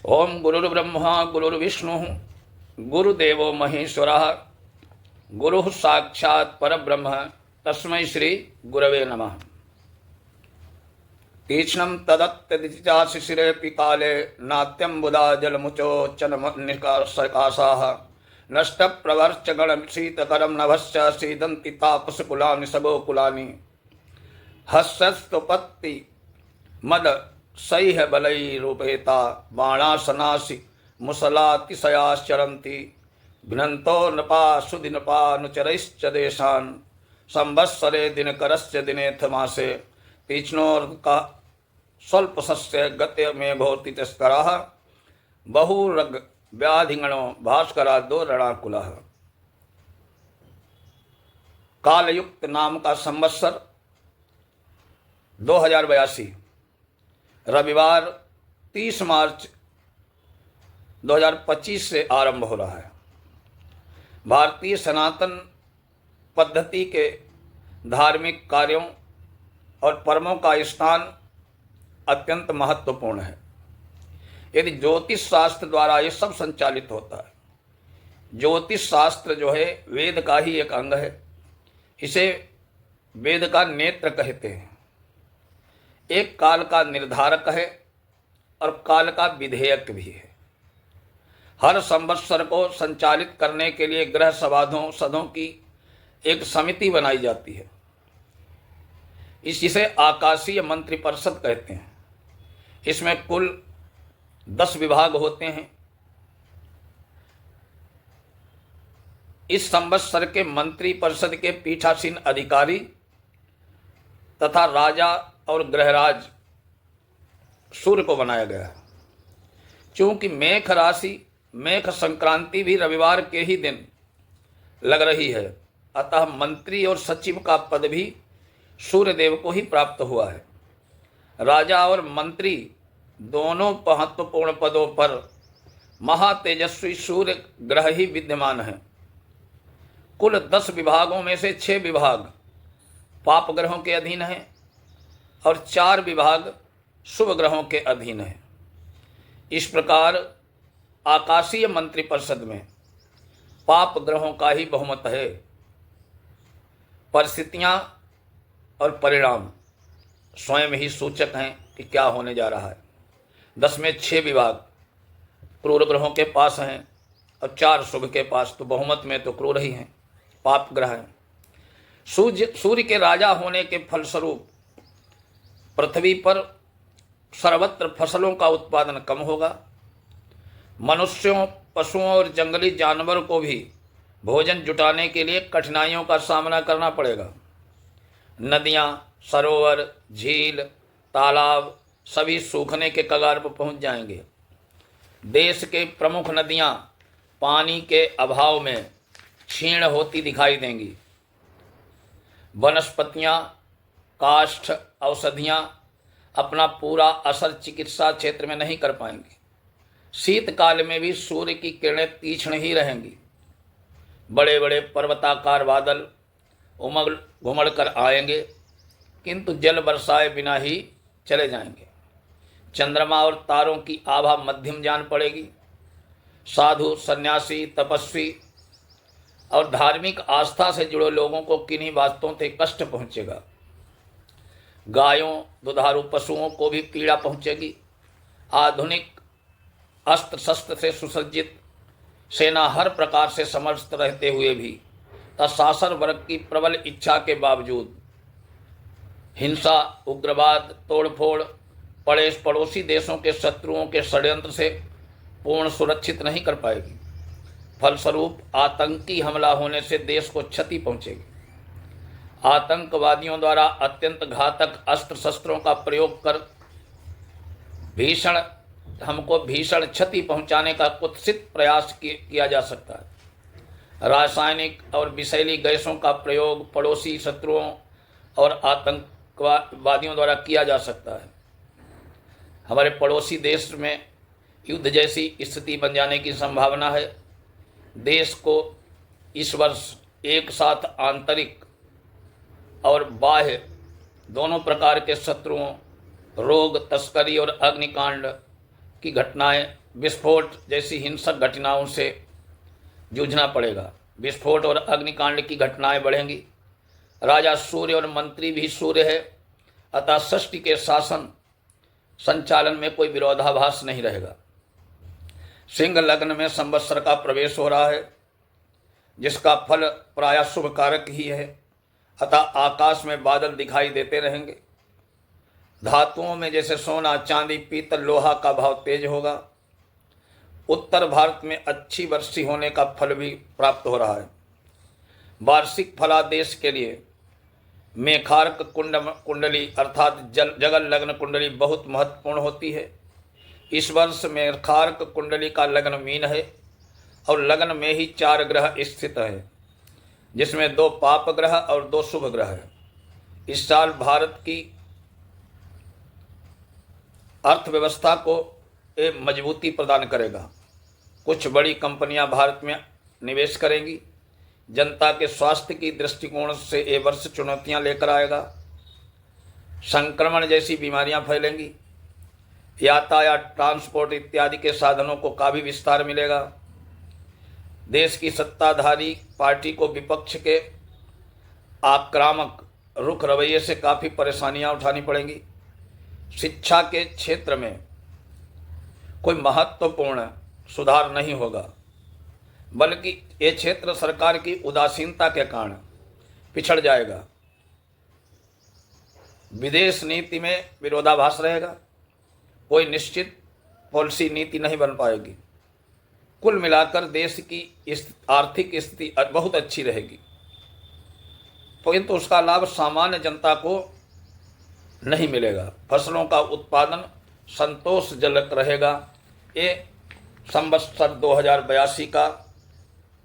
ओम गुरुर्ब्रह्मा गुरुर्विष्णु गुरुदेवो महेश्वरः गुरुः साक्षात् परब्रह्म तस्मै श्री गुरवे नमः। तीक्ष्णं तदत्यदिचाशिशिरेऽपि काले नात्यं बुधा जलमुचोच्चननिकासाः नष्टप्रवर्चगणशीतकरं नभश्च सीदन्ति तापसकुलानि सगोकुलानि हस्यस्तुपत्ति मद सैह बलैरूपेता बाणासनासि मुसलातिशयाश्चरन्ति घ्नन्तो नृपा सुदिनपानुचरैश्च देशान् संवत्सरे दिनकरस्य दिनेऽथ मासे तीक्ष्णोर्का स्वल्पसस्य गते मेघोति तस्करः बहुरग व्याधिगणो भास्करादो रणाकुलः। कालयुक्त नाम का संवत्सर 2082 रविवार 30 मार्च 2025 से आरंभ हो रहा है। भारतीय सनातन पद्धति के धार्मिक कार्यों और पर्वों का स्थान अत्यंत महत्वपूर्ण है। यदि ज्योतिष शास्त्र द्वारा ये सब संचालित होता है। ज्योतिष शास्त्र जो है वेद का ही एक अंग है। इसे वेद का नेत्र कहते हैं। एक काल का निर्धारक है और काल का विधेयक भी है। हर संवत्सर को संचालित करने के लिए ग्रह सभासदों की एक समिति बनाई जाती है। इसे आकाशीय मंत्री परिषद कहते हैं। इसमें कुल 10 विभाग होते हैं। इस संवत्सर के मंत्री परिषद के पीठासीन अधिकारी तथा राजा और ग्रहराज सूर्य को बनाया गया है। चूंकि मेष राशि मेष संक्रांति भी रविवार के ही दिन लग रही है, अतः मंत्री और सचिव का पद भी सूर्य देव को ही प्राप्त हुआ है। राजा और मंत्री दोनों महत्वपूर्ण पदों पर महातेजस्वी सूर्य ग्रह ही विद्यमान है। कुल 10 विभागों में से 6 विभाग पाप ग्रहों के अधीन हैं और 4 विभाग शुभ ग्रहों के अधीन हैं। इस प्रकार आकाशीय मंत्रिपरिषद में पाप ग्रहों का ही बहुमत है। परिस्थितियां और परिणाम स्वयं ही सूचक हैं कि क्या होने जा रहा है। 10 में 6 विभाग क्रूर ग्रहों के पास हैं और 4 शुभ के पास, तो बहुमत में तो क्रूर ही हैं, पाप ग्रह हैं। सूर्य के राजा होने के फलस्वरूप पृथ्वी पर सर्वत्र फसलों का उत्पादन कम होगा। मनुष्यों, पशुओं और जंगली जानवरों को भी भोजन जुटाने के लिए कठिनाइयों का सामना करना पड़ेगा। नदियाँ, सरोवर, झील, तालाब सभी सूखने के कगार पर पहुंच जाएंगे। देश के प्रमुख नदियाँ पानी के अभाव में क्षीण होती दिखाई देंगी। वनस्पतियाँ, काष्ठ, औषधियाँ अपना पूरा असर चिकित्सा क्षेत्र में नहीं कर पाएंगी। शीतकाल में भी सूर्य की किरणें तीक्ष्ण ही रहेंगी। बड़े बड़े पर्वताकार बादल उमड़ घुमड़ कर आएंगे, किंतु जल बरसाए बिना ही चले जाएंगे। चंद्रमा और तारों की आभा मध्यम जान पड़ेगी। साधु, सन्यासी, तपस्वी और धार्मिक आस्था से जुड़े लोगों को किन्हीं बातों से कष्ट पहुंचेगा। गायों, दुधारू पशुओं को भी पीड़ा पहुंचेगी। आधुनिक अस्त्र शस्त्र से सुसज्जित सेना हर प्रकार से समर्थ रहते हुए भी शासक वर्ग की प्रबल इच्छा के बावजूद हिंसा, उग्रवाद, तोड़फोड़, पड़ोसी देशों के शत्रुओं के षड्यंत्र से पूर्ण सुरक्षित नहीं कर पाएगी। फलस्वरूप आतंकी हमला होने से देश को क्षति पहुंचेगी। आतंकवादियों द्वारा अत्यंत घातक अस्त्र शस्त्रों का प्रयोग कर हमको भीषण क्षति पहुंचाने का कुत्सित प्रयास किया जा सकता है। रासायनिक और विषैली गैसों का प्रयोग पड़ोसी शत्रुओं और आतंकवादियों द्वारा किया जा सकता है। हमारे पड़ोसी देश में युद्ध जैसी स्थिति बन जाने की संभावना है। देश को इस वर्ष एक साथ आंतरिक और बाह्य दोनों प्रकार के शत्रुओं, रोग, तस्करी और अग्निकांड की घटनाएं विस्फोट जैसी हिंसक घटनाओं से जूझना पड़ेगा। विस्फोट और अग्निकांड की घटनाएं बढ़ेंगी। राजा सूर्य और मंत्री भी सूर्य है, अतः षष्ठी के शासन संचालन में कोई विरोधाभास नहीं रहेगा। सिंह लग्न में संवत्सर का प्रवेश हो रहा है, जिसका फल प्रायः शुभ कारक ही है, अतः आकाश में बादल दिखाई देते रहेंगे। धातुओं में जैसे सोना, चांदी, पीतल, लोहा का भाव तेज होगा। उत्तर भारत में अच्छी वर्षी होने का फल भी प्राप्त हो रहा है। वार्षिक फलादेश के लिए मेखार्क कुंडली अर्थात जगल लग्न कुंडली बहुत महत्वपूर्ण होती है। इस वर्ष मेखार्क कुंडली का लग्न मीन है और लग्न में ही 4 ग्रह स्थित है, जिसमें 2 पाप ग्रह और 2 शुभ ग्रह है। इस साल भारत की अर्थव्यवस्था को एक मजबूती प्रदान करेगा। कुछ बड़ी कंपनियां भारत में निवेश करेंगी। जनता के स्वास्थ्य की दृष्टिकोण से ये वर्ष चुनौतियां लेकर आएगा। संक्रमण जैसी बीमारियां फैलेंगी। यातायात, ट्रांसपोर्ट इत्यादि के साधनों को काफ़ी विस्तार मिलेगा। देश की सत्ताधारी पार्टी को विपक्ष के आक्रामक रुख रवैये से काफ़ी परेशानियां उठानी पड़ेंगी। शिक्षा के क्षेत्र में कोई महत्वपूर्ण सुधार नहीं होगा, बल्कि ये क्षेत्र सरकार की उदासीनता के कारण पिछड़ जाएगा। विदेश नीति में विरोधाभास रहेगा। कोई निश्चित पॉलिसी नीति नहीं बन पाएगी। कुल मिलाकर देश की आर्थिक स्थिति बहुत अच्छी रहेगी, परंतु उसका लाभ सामान्य जनता को नहीं मिलेगा। फसलों का उत्पादन संतोषजनक रहेगा। ये संवत्सर 2082 का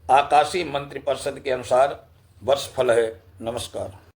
आकाशीय मंत्रिपरिषद के अनुसार वर्षफल है। नमस्कार।